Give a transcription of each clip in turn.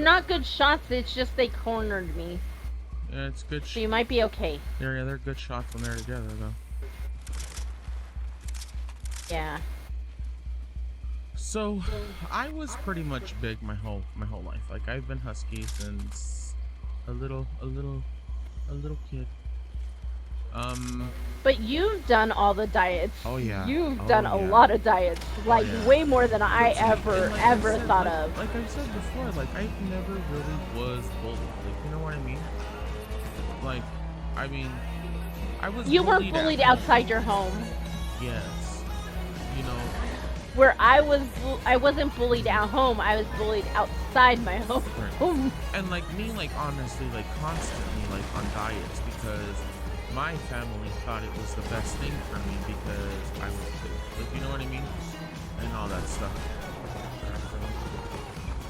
not good shots. It's just they cornered me. Yeah, it's good. So you might be okay. Yeah, they're good shots when they're together, though. Yeah. So, I was pretty much big my whole life. Like I've been husky since a little kid. But you've done all the diets. Oh yeah. You've done a lot of diets, like way more than I ever thought of. Like I said before, like I never really was bullied. Like you know what I mean? Like, I mean, I was. You weren't bullied outside your home. Yes. You know. Where I wasn't bullied at home. I was bullied outside my home. Right. And like me, like honestly, like constantly, like on diets because my family thought it was the best thing for me because I was big. Like you know what I mean? And all that stuff.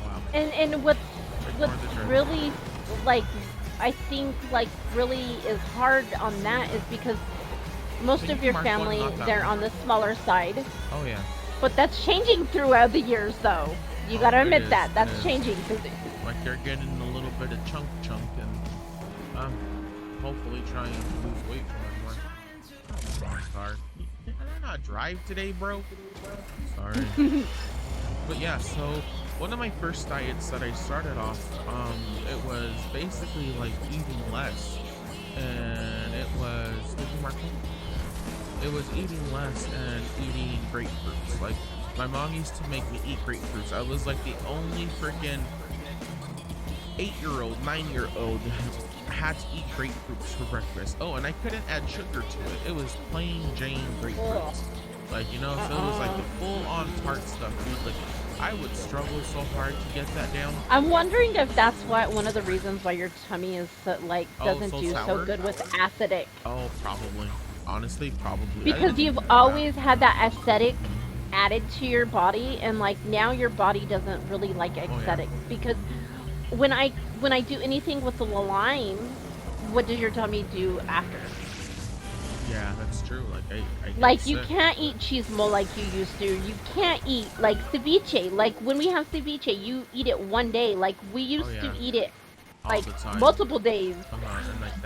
Wow. And what's really like I think like really is hard on that is because most of your family they're on the smaller side. Oh yeah. But that's changing throughout the years, though. You gotta admit that. That's changing. Like you're getting a little bit of chunk, and hopefully trying to lose weight from it more. Oh, sorry. Can I not drive today, bro? Sorry. But yeah, so one of my first diets that I started off, it was basically like eating less, and it was It was eating less and eating grapefruits. Like, my mom used to make me eat grapefruits. I was like the only freaking 8-year-old, 9-year-old had to eat grapefruits for breakfast. Oh, and I couldn't add sugar to it. It was plain Jane grapefruits. Like, you know, so it was like the full-on tart stuff, dude. Like, I would struggle so hard to get that down. I'm wondering if that's one of the reasons why your tummy is doesn't do so good with acidic. Oh, probably. Honestly, probably. Because you've always had that acidic added to your body, and like now your body doesn't really like acidic. Because when I do anything with the lime, what does your tummy do after? Yeah, that's true. Like I like you can't eat chismo like you used to. You can't eat like ceviche. Like when we have ceviche, you eat it one day. Like we used to eat it like multiple days.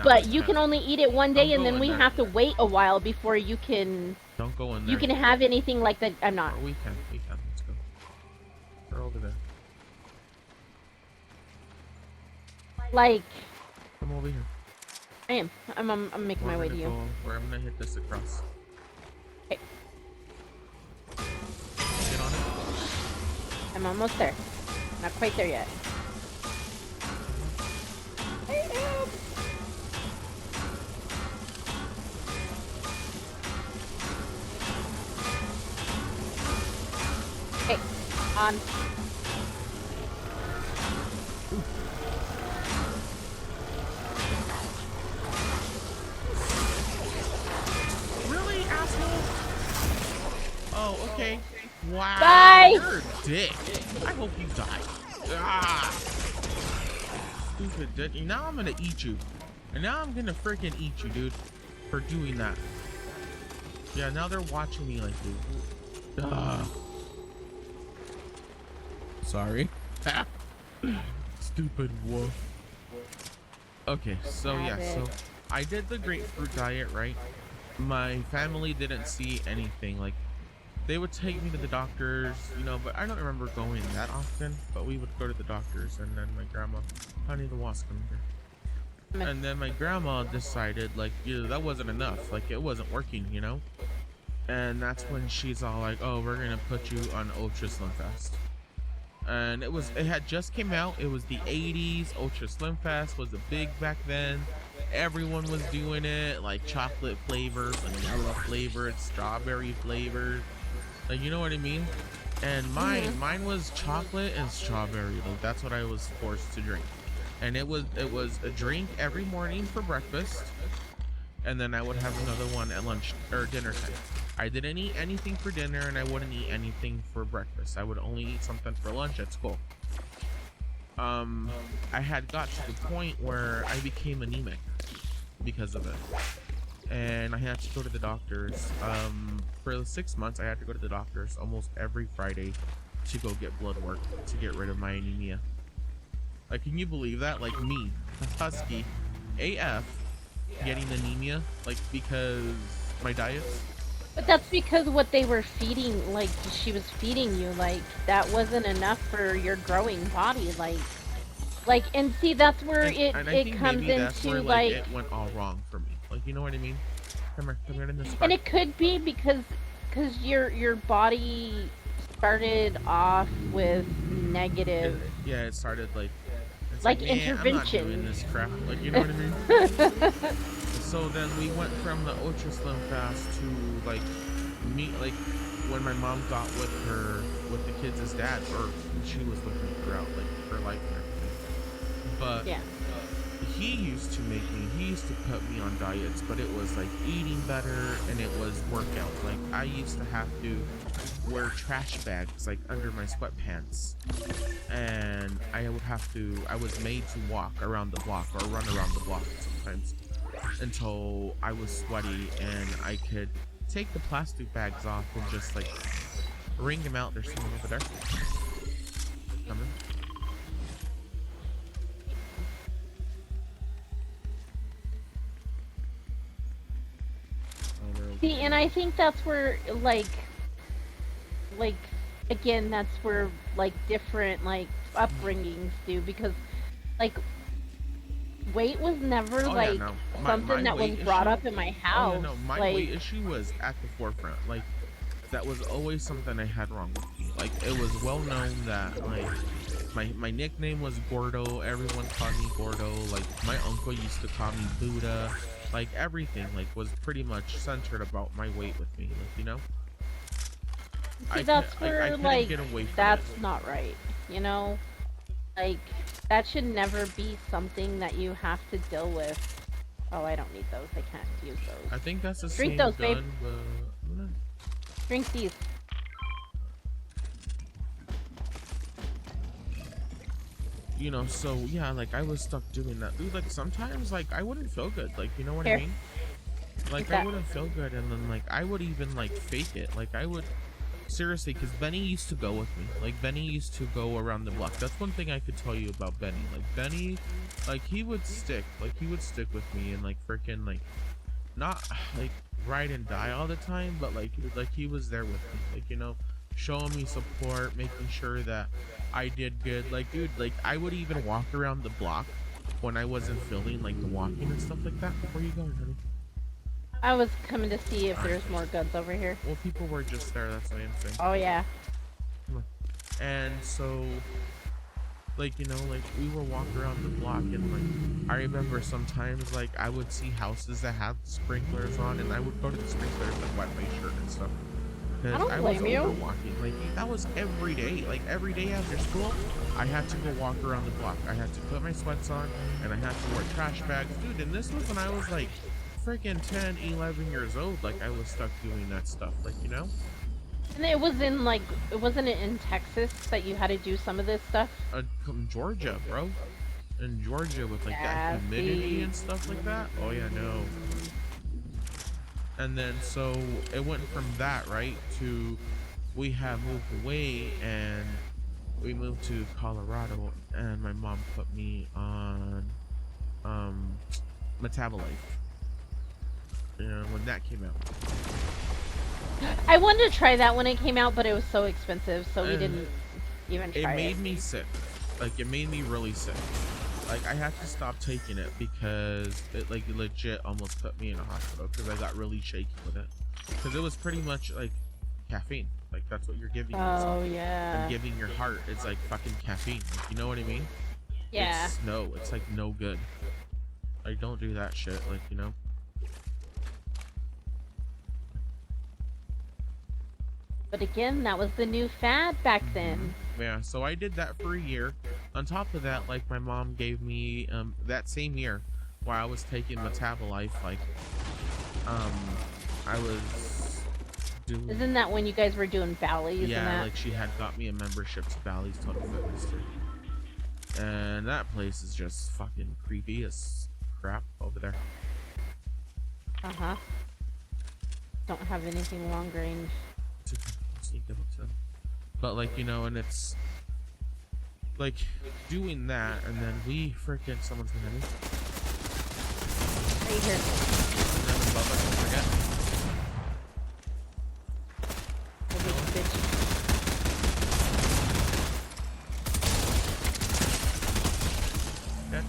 But you can only eat it one day, and then we have to wait a while before you can. Don't go in there. You can have anything like that. I'm not. Oh, we can. Let's go. We're over there. Like. Come over here. I am. I'm making my way to you. I'm gonna hit this across. Okay. Get on it. I'm almost there. Not quite there yet. Okay, on. Really, asshole? Oh, okay. Wow. Bye. You're a dick. I hope you die. Ah. Stupid dick. Now I'm gonna eat you. And now I'm gonna freaking eat you, dude, for doing that. Yeah, now they're watching me like, dude. Sorry. Stupid wolf. Okay, so yeah, so I did the grapefruit diet, right? My family didn't see anything. Like, they would take me to the doctors, you know, but I don't remember going that often. But we would go to the doctors, and then my grandma, honey, the wasp, come here. And then my grandma decided, like, that wasn't enough. Like, it wasn't working, you know? And that's when she's all like, oh, we're gonna put you on Ultra Slim Fast. And it had just came out. It was the 80s. Ultra Slim Fast was a big back then. Everyone was doing it, like chocolate flavor, vanilla flavored, strawberry flavored. Like, you know what I mean? And mine was chocolate and strawberry. Like, that's what I was forced to drink. And it was a drink every morning for breakfast, and then I would have another one at lunch or dinner time. I didn't eat anything for dinner, and I wouldn't eat anything for breakfast. I would only eat something for lunch at school. I had got to the point where I became anemic because of it, and I had to go to the doctors. For 6 months, I had to go to the doctors almost every Friday to go get blood work to get rid of my anemia. Like, can you believe that? Like me, husky, AF, getting anemia, like because my diets. But that's because what they were feeding, like she was feeding you, like that wasn't enough for your growing body, like, and see that's where And I it think comes maybe that's into where like like, it went all wrong for me. Like, you know what I mean? Come here in this and car. it could be because your body started off with negative, Yeah, it started like it's like, like nah, I'm not doing intervention. this crap. Like, you know what I mean? So then we went from the ultra slim fast to like me, like when my mom got with the kids' dad, or she was with me throughout like her life and everything. But Yeah. he used to put me on diets, but it was like eating better and it was workout. Like I used to have to wear trash bags like under my sweatpants, and I was made to walk around the block or run around the block sometimes until I was sweaty and I could take the plastic bags off and just like wring them out. There's someone over there coming. See, and I think that's where like again that's where like different like upbringings do, because like weight was never Oh yeah, like no. something My that was weight brought issue. up in my Oh yeah, house. no. My Like, weight issue was at the forefront. Like that was always something I had wrong with me. Like it was well known that like my nickname was Gordo. Everyone called me Gordo. Like my uncle used to call me Buddha. Like everything like was pretty much centered about my weight with me. Like, you know, see, that's I where couldn't like get away from it. that's not right, you know? Like that should never be something that you have to deal with. Oh, I don't need those. I can't use those. I think that's the Drink same those, babe. gun, but Drink these. you know, so yeah, like I was stuck doing that. Dude, like sometimes like I wouldn't feel good. Like, you know what I Here. mean? Like I wouldn't feel good, and then like I would even like fake it. Like I would seriously, because Benny used to go with me. Like Benny used to go around the block. That's one thing I could tell you about Benny. Like Benny, like he would stick. Like he would stick with me and like freaking like not like ride and die all the time, but like he was there with me. Like, you know, showing me support, making sure that I did good. Like dude, like I would even walk around the block when I wasn't feeling like the walking and stuff like that. Where you going, honey? I was coming to see if there's more guns over here. Well, people were just there. That's what I'm saying. Oh yeah. And so, like, you know, like we were walking around the block, and like I remember sometimes like I would see houses that had sprinklers on, and I would go to the sprinklers and wet my shirt and stuff I because don't I was blame you. overwalking. Like that was every day. Like every day after school, I had to go walk around the block. I had to put my sweats on, and I had to wear trash bags, dude. And this was when I was like freaking 10, 11 years old. Like I was stuck doing that stuff. Like, you know. And it was in like, wasn't it in Texas that you had to do some of this stuff? Georgia, bro. In Georgia with like that humidity and stuff like that. Oh yeah, no. And then so it went from that right to we have moved away and we moved to Colorado, and my mom put me on Metabolite. You know, when that came out. I wanted to try that when it came out, but it was so expensive, so we didn't even try it. It made me sick. Like it made me really sick. Like I had to stop taking it because it like legit almost put me in a hospital because I got really shaky with it. Because it was pretty much like caffeine. Like that's what you're giving. Oh yeah. And giving your heart is like fucking caffeine. Like, you know what I mean? Yeah. It's like no good. Like don't do that shit. Like, you know. But again, that was the new fad back then. Yeah, so I did that for a year. On top of that, like my mom gave me that same year while I was taking Metabolife, like I was doing. Isn't that when you guys were doing Bally's? Yeah, and that? like she had got me a membership to Bally's Total Fitness too. And that place is just fucking creepy as crap over there. Uh-huh. Don't have anything long range. But like, you know, and it's like doing that, and then we freaking someone's behind me. Right here. And then above us, don't forget. Dead.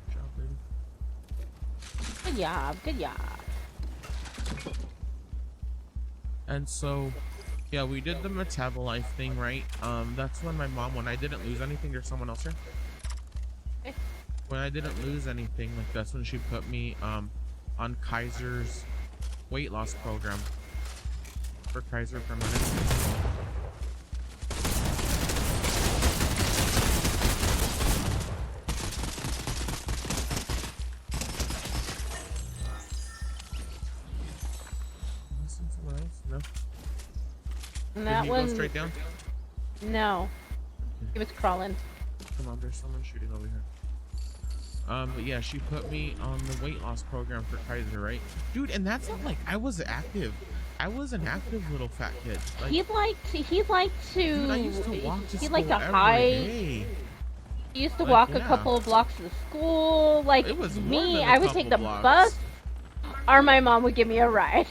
Good job, lady. Good job. Good job. And so, yeah, we did the metabolife thing, right? That's when when I didn't lose anything. There's someone else here. Okay. When I didn't lose anything, like that's when she put me on Kaiser's weight loss program for Kaiser Permanente. No. And that Did he one. go straight down? No. He was crawling. Come on, there's someone shooting over here. But yeah, she put me on the weight loss program for Kaiser, right? Dude, and that's not like I was active. I was an active little fat kid. Like, He'd like to. dude, I used to walk to He'd school like to every hike. day. He used to Like, walk yeah. a couple of blocks to school. Like It was more me, than a I would couple take the blocks. bus, or my mom would give me a ride.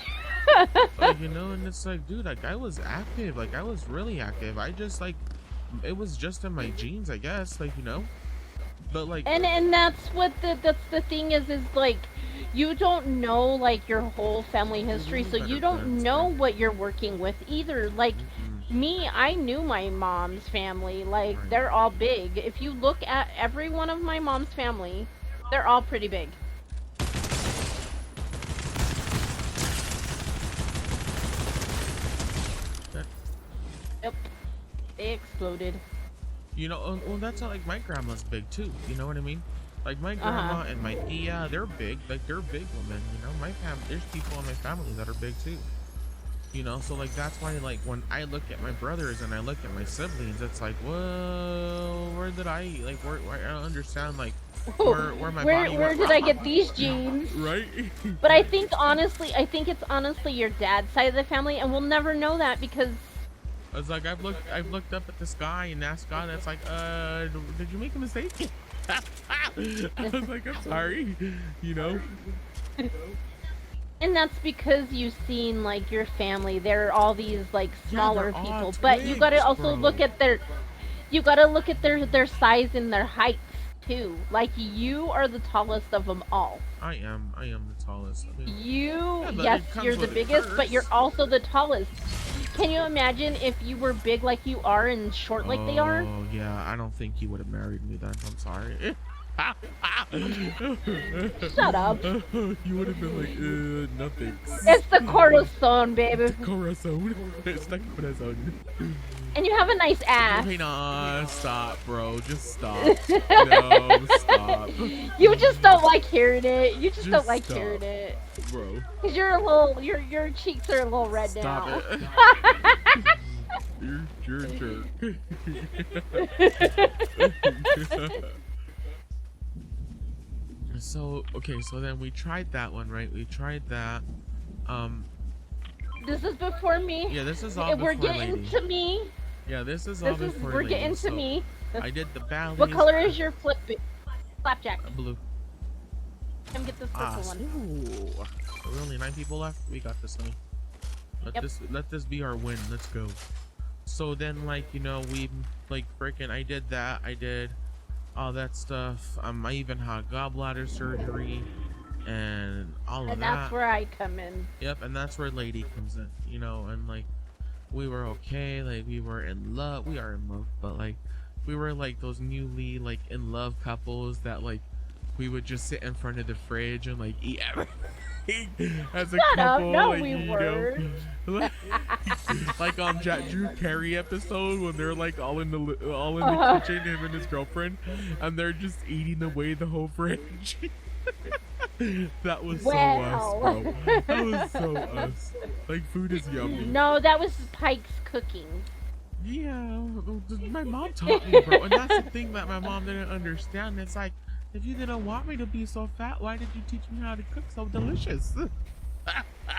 Like, you know, and it's like, dude, like I was active. Like I was really active. I just like, it was just in my genes, I guess. Like, you know, but like, And that's what that's the thing is like you don't know like your whole family history, so you don't know what you're working with either. Like me, I knew my mom's family. Like they're all big. If you look at every one of my mom's family, they're all pretty big. Yep. They exploded. you know, well, that's not like my grandma's big too. You know what I mean? Like my grandma and my tia, they're big. Like they're big women. You know, my fam. There's people in my family that are big too. You know, so like that's why like when I look at my brothers and I look at my siblings, it's like, whoa, where did I like where I don't understand like where my body where did I get these genes? Right? But I think it's honestly your dad's side of the family, and we'll never know that because it's like I've looked up at the sky and asked God, it's like, did you make a mistake? I was like, I'm sorry, you know. And that's because you've seen like your family. They're all these like smaller people, but you gotta also look at their size and their heights too. Like you are the tallest of them all. I am the tallest. I mean, yes, you're the biggest, but you're also the tallest. Can you imagine if you were big like you are and short like they are? Oh yeah, I don't think he would have married me then. I'm sorry. Shut up. You would have been like, nothing. It's the corazon, baby. Corazon. It's the corazon. And you have a nice ass. Okay, nah, stop, bro. Just stop. No, stop. You just don't like hearing it. You just don't like stop, hearing it. Bro. Cause you're a little, your cheeks are a little red Stop now. It. You're a jerk. So, okay, so then we tried that one, right? We tried that. This is before me. Yeah, this is all before We're getting lady. to me. Yeah, this is all before We're lady. getting to So me. I did the ballet. What color is your flapjack? Blue. Come get this purple one. Ooh. We're only 9 people left. We got this, honey. Let this be our win. Let's go. So then, like, you know, we like freaking. I did that. I did all that stuff. I even had gallbladder surgery and all of that. And that's where I come in. Yep, and that's where lady comes in. You know, and like we were okay. Like we were in love. We are in love, but like we were like those newly like in love couples that like we would just sit in front of the fridge and like eat everything as a Shut couple. up. No, like, we you weren't. know, like on Drew Carey episode when they're like all in the kitchen, him and his girlfriend, and they're just eating away the whole fridge. That was so us, bro. That was so us. Like food is yummy. No, that was Pike's cooking. Yeah, my mom taught me, bro, and that's the thing that my mom didn't understand. It's like If you didn't want me to be so fat, why did you teach me how to cook so delicious?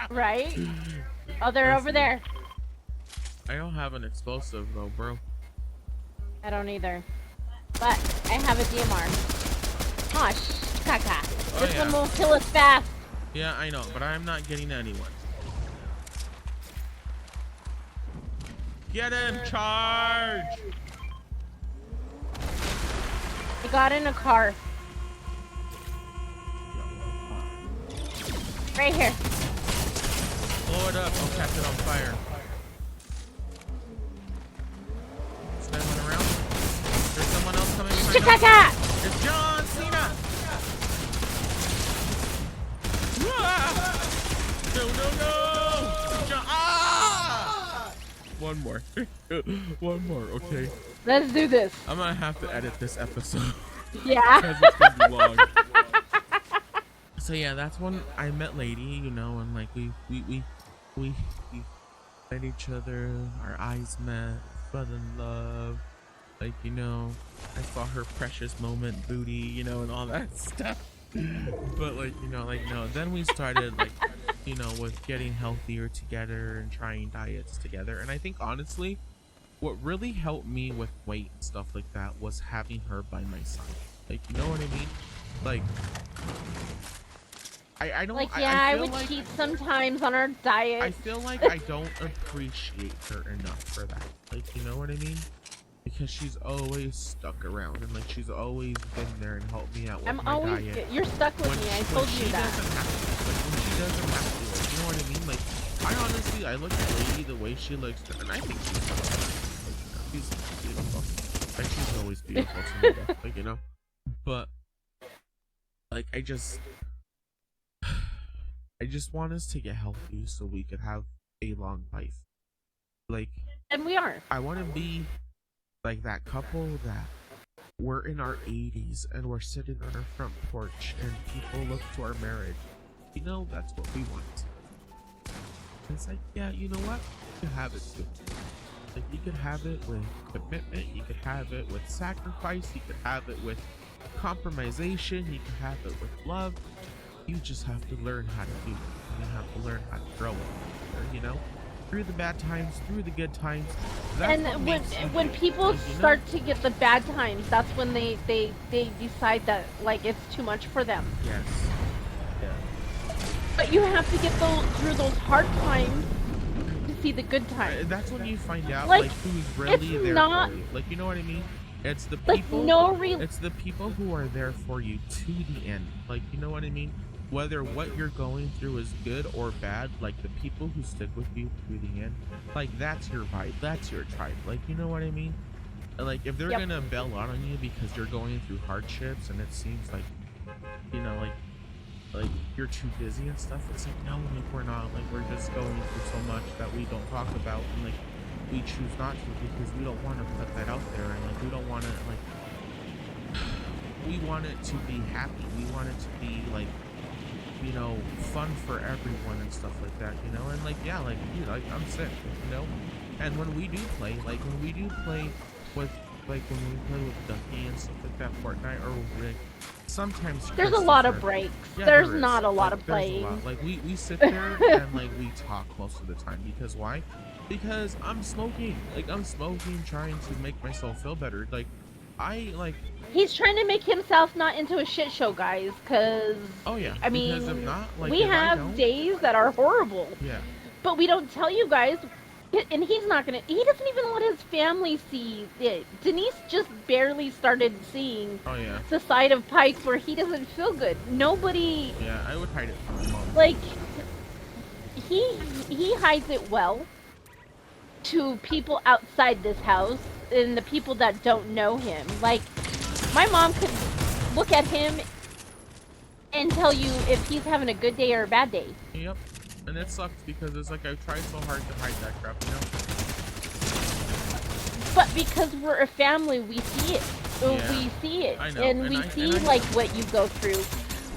Right? Oh, they're over Listen, there. I don't have an explosive though, bro. I don't either. But I have a DMR. Oh, caca. This one will kill us fast. Yeah, I know, but I'm not getting anyone. Get him! Charge! He got in a car. Right here. Blow it up. I'll catch it on fire. Is there anyone around? There's someone else coming behind us. It's John Cena! No, no, no! John ah! One more. One more, okay? Let's do this. I'm gonna have to edit this episode. Yeah. Because it's gonna be long. So yeah, that's when I met Lady, you know, and like we met each other, our eyes met, fell in love, like, you know, I saw her precious moment booty, you know, and all that stuff. But like, you know, then we started like, you know, with getting healthier together and trying diets together. And I think honestly, what really helped me with weight and stuff like that was having her by my side. Like, you know what I mean? Like, I don't, like, yeah, I would like, cheat sometimes on our diet. I feel like I don't appreciate her enough for that. Like, you know what I mean? Because she's always stuck around and like she's always been there and helped me out with my diet. You're stuck with me. I told you that. Like when she doesn't have to, like, you know what I mean? Like, I honestly, I look at Lady the way she looks, and I think she's beautiful. Like, she's always beautiful to me, though, like, you know. But like, I just want us to get healthy so we could have a long life. Like, and we are. I want to be like that couple that we're in our 80s and we're sitting on our front porch and people look to our marriage. You know, that's what we want. And it's like, yeah, you know what? You can have it too. Like, you could have it with commitment, you could have it with sacrifice, you could have it with compromisation, you could have it with love. You just have to learn how to do it. You have to learn how to grow it, you know? Through the bad times, through the good times. And when people start to get the bad times, that's when they decide that like it's too much for them. Yes. Yeah. But you have to get through those hard times to see the good times. That's when you find out like who's really there for you. Like, you know what I mean? It's the people. It's the people who are there for you to the end. Like, you know what I mean? Whether what you're going through is good or bad, like the people who stick with you through the end, like that's your vibe, that's your tribe. Like, you know what I mean? Like, if they're gonna bail out on you because you're going through hardships and it seems like, you know, like you're too busy and stuff, it's like, no, like we're not. Like, we're just going through so much that we don't talk about, and like we choose not to because we don't want to put that out there, and like we don't want to, like, we want it to be happy, we want it to be like, you know, fun for everyone and stuff like that, you know. And like, yeah, like, dude, like, I'm sick, you know. And when we do play, like when we play with Ducky and stuff like that, Fortnite, or like sometimes there's a lot of breaks. Yeah, there's not a lot of playing. Like we sit there and like we talk most of the time. Because why? Because I'm smoking. Like, I'm smoking, trying to make myself feel better. Like, he's trying to make himself not into a shit show, guys, because I mean, because if not, like, we have days that are horrible. Yeah. But we don't tell you guys, and he doesn't even let his family see it. Denise just barely started seeing the side of Pikes where he doesn't feel good. Nobody. Yeah, I would hide it from my mom. Like, he hides it well to people outside this house and the people that don't know him. Like, my mom could look at him and tell you if he's having a good day or a bad day. Yep. And it sucks because it's like I've tried so hard to hide that crap, you know? But because we're a family, we see it. We see it. I know. And we see like what you go through.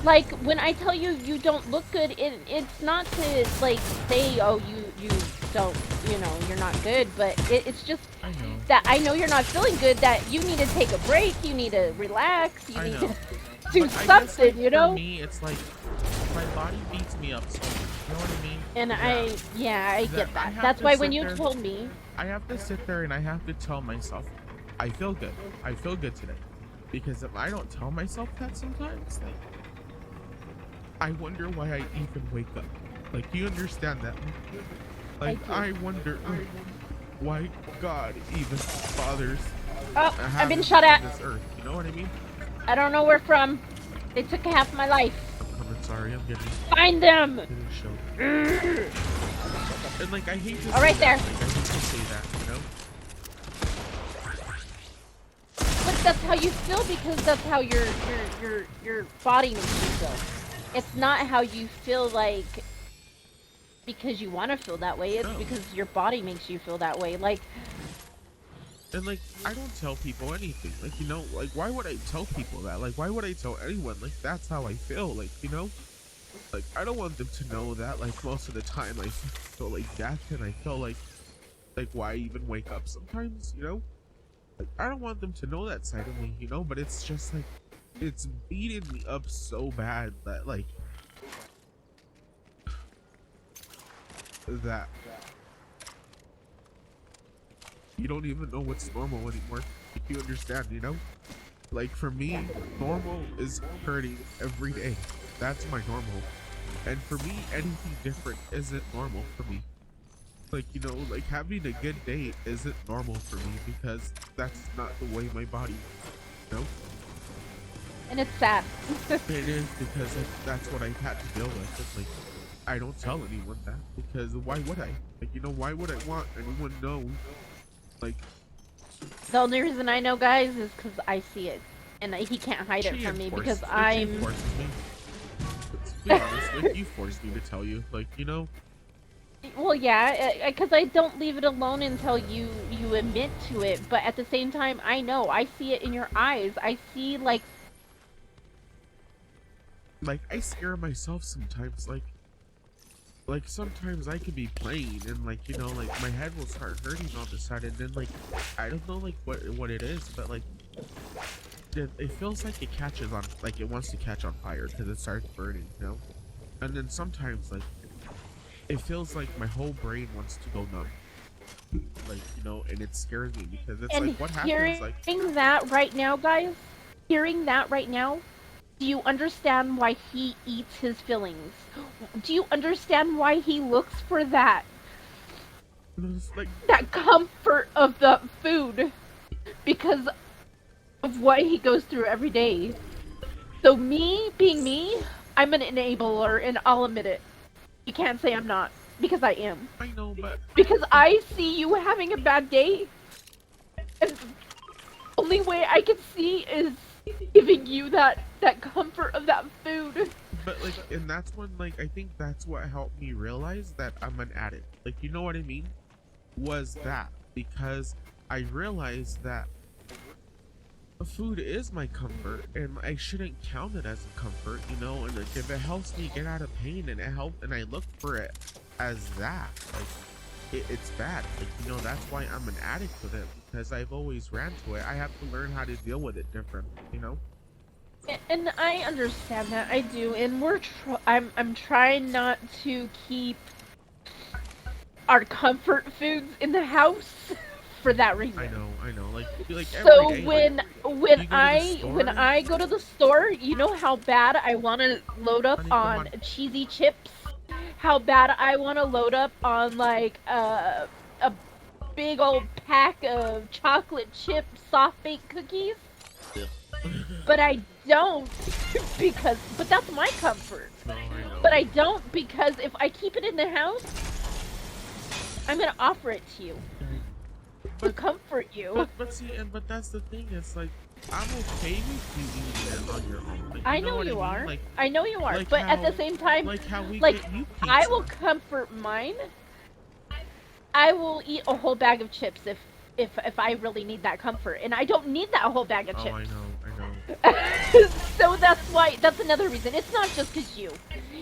Like, when I tell you you don't look good, it's not to like say, oh, you don't, you know, you're not good, but it's just that I know you're not feeling good, that you need to take a break, you need to relax, you need to do something, you know? For me, it's like my body beats me up so much. You know what I mean? And I get that. That's why when you told me, I have to sit there and I have to tell myself, I feel good. I feel good today. Because if I don't tell myself that sometimes, like, I wonder why I even wake up. Like, do you understand that? Like, I wonder why God even bothers I've been shot at. This earth. You know what I mean? I don't know where from. They took half my life. I'm sorry. I'm getting. Find them. And like, I hate to say right there. Like, I hate to say that, you know. But that's how you feel because that's how your body makes you feel. It's not how you feel like because you want to feel that way. It's because your body makes you feel that way. Like. And like, I don't tell people anything. Like, you know, like, why would I tell people that? Like, why would I tell anyone? Like, that's how I feel. Like, you know, like, I don't want them to know that. Like, most of the time, I feel like death, and I feel like why even wake up sometimes? You know, like, I don't want them to know that side of me. You know, but it's just like, it's beating me up so bad that like that. You don't even know what's normal anymore. If you understand, you know? Like, for me, normal is hurting every day. That's my normal. And for me, anything different isn't normal for me. Like, you know, like having a good day isn't normal for me because that's not the way my body, you know? And it's sad. It is because that's what I've had to deal with. It's like, I don't tell anyone that because why would I? Like, you know, why would I want anyone to know? Like, the only reason I know, guys, is because I see it, and he can't hide it from me because I'm. She forces me. To be honest, like, you forced me to tell you, like, you know. Well, yeah, because I don't leave it alone until you admit to it. But at the same time, I know I see it in your eyes. I see like I scare myself sometimes, like sometimes I could be playing and like, you know, like my head will start hurting all of a sudden and then like I don't know like what it is, but like it feels like it catches on, like it wants to catch on fire because it starts burning, you know. And then sometimes like it feels like my whole brain wants to go numb, like, you know, and it scares me because it's like what happens, like hearing that right now, guys, hearing that right now, do you understand why he eats his feelings? Do you understand why he looks for that? Like, that comfort of the food because of what he goes through every day. So me, being me, I'm an enabler and I'll admit it. You can't say I'm not, because I am. I know, but... Because I see you having a bad day, and the only way I can see is giving you that comfort of that food. But like, and that's when, like, I think that's what helped me realize that I'm an addict. Like, you know what I mean? Was that because I realized that food is my comfort and I shouldn't count it as a comfort, you know, and like if it helps me get out of pain and I look for it as that, like it's bad. Like, you know, that's why I'm an addict with it, because I've always ran to it. I have to learn how to deal with it different, you know? And I understand that, I do, and I'm trying not to keep our comfort foods in the house for that reason. I know. Like so every day, when I go to the store, you know how bad I want to load up on cheesy chips, how bad I want to load up on like a big old pack of chocolate chip soft baked cookies. Yeah. But I don't but that's my comfort. No, I know. But I don't because if I keep it in the house, I'm gonna offer it to you. To comfort you. But that's the thing. It's like I'm okay with you eating it on your own. Like, I know you are. I know you are. But at the same time, like how we like get you pizza. I will comfort mine. I will eat a whole bag of chips if I really need that comfort, and I don't need that whole bag of chips. Oh, I know. So that's another reason. It's not just because you,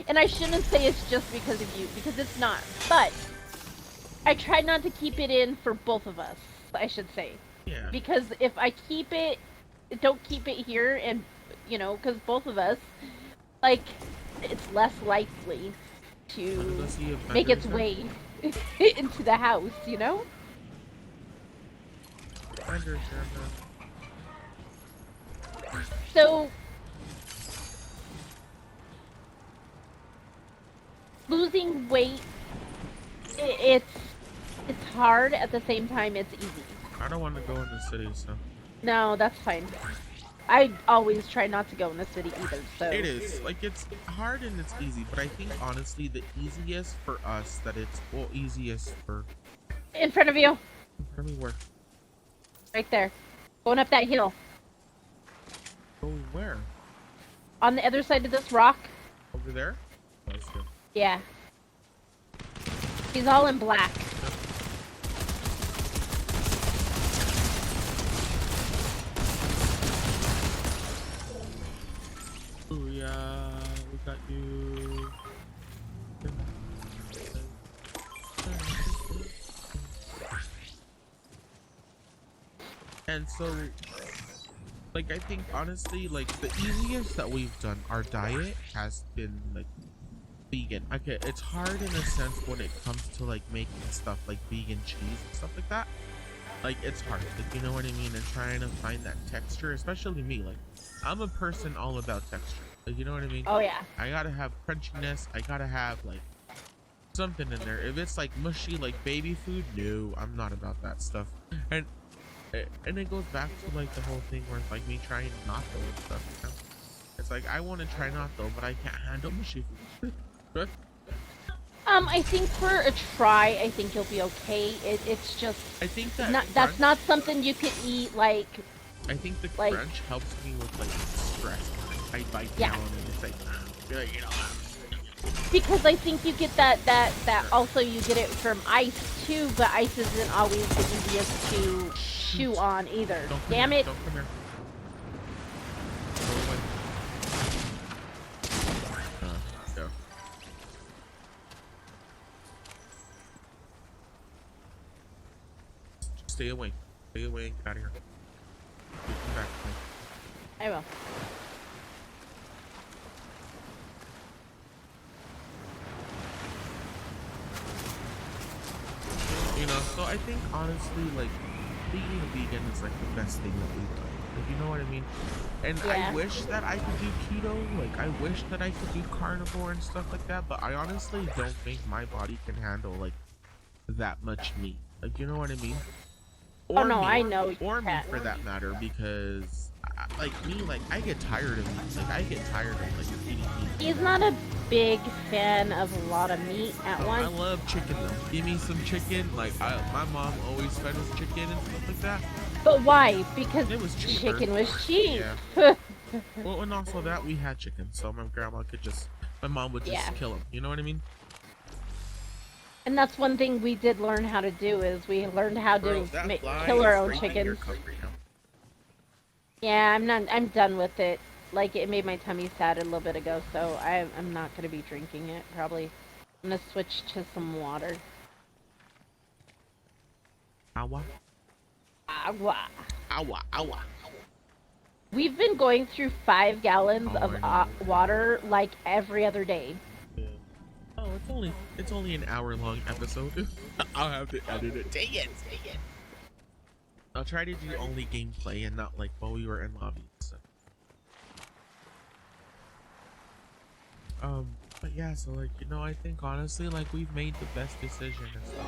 and I shouldn't say it's just because of you, because it's not. But I try not to keep it in for both of us, I should say. Yeah. Because if I don't keep it here and you know, because both of us, like, it's less likely to Unless you have make its vendors there? way into the house, you know? Vendors there, man. So, losing weight, it's hard. At the same time, it's easy. I don't want to go in the city, so. No, that's fine. I always try not to go in the city either, so. It is. Like, it's hard and it's easy, but I think, honestly, the easiest for us that it's, well, easiest for. In front of you. Let me work. Right there. Going up that hill. Oh, where? On the other side of this rock. Over there? Oh, that's good. Yeah. He's all in black. Oh, yeah. We got you. And so, like, I think, honestly, like, the easiest that we've done, our diet has been, like, vegan. Okay, it's hard in a sense when it comes to, like, making stuff like vegan cheese and stuff like that. Like, it's hard, like, you know what I mean, and trying to find that texture, especially me. Like, I'm a person all about texture, like, you know what I mean. Oh yeah. I gotta have crunchiness. I gotta have, like, something in there. If it's like mushy, like baby food, no, I'm not about that stuff. And it goes back to, like, the whole thing where it's like me trying natto and stuff, you know? It's like, I want to try natto, but I can't handle mushy food. I think for a try, I think you'll be okay. It's just. I think that that's not something you can eat like. I think the like, crunch helps me with, like, stress. I bite yeah. down and it's like, you know. Because I think you get that also you get it from ice too, but ice isn't always the easiest to chew on either. Damn it! Don't come here. Go away. Go. Stay away. Stay away and get out of here. Come back to me. I will. You know, so I think, honestly, like, being a vegan is, like, the best thing that we've done. Like, you know what I mean? And yeah. I wish that I could do keto. Like, I wish that I could do carnivore and stuff like that. But I honestly don't think my body can handle, like, that much meat. Like, you know what I mean? Or oh no, meat, I know. or meat for that matter, because, like, me, like, I get tired of meat. Like, I get tired of, like, eating meat. He's not a big fan of a lot of meat at once. I love chicken though. Give me some chicken. Like, my mom always fed us chicken and stuff like that. But why? Because it was cheaper. chicken was cheap. Yeah. Well, and also that we had chicken, so my grandma could just, my mom would just kill them. You know what I mean? And that's one thing we did learn how to do is we learned how to kill our own chickens. Yeah, I'm done with it. Like, it made my tummy sad a little bit ago, so I'm not gonna be drinking it, probably. I'm gonna switch to some water. Agua? Agua. Agua, agua. We've been going through 5 gallons of water, like, every other day. Yeah. Oh, it's only an hour-long episode. I'll have to edit it. Dang it, dang it. I'll try to do only gameplay and not, like, while we were in lobby. So. But yeah, so, like, you know, I think honestly, like, we've made the best decision and stuff.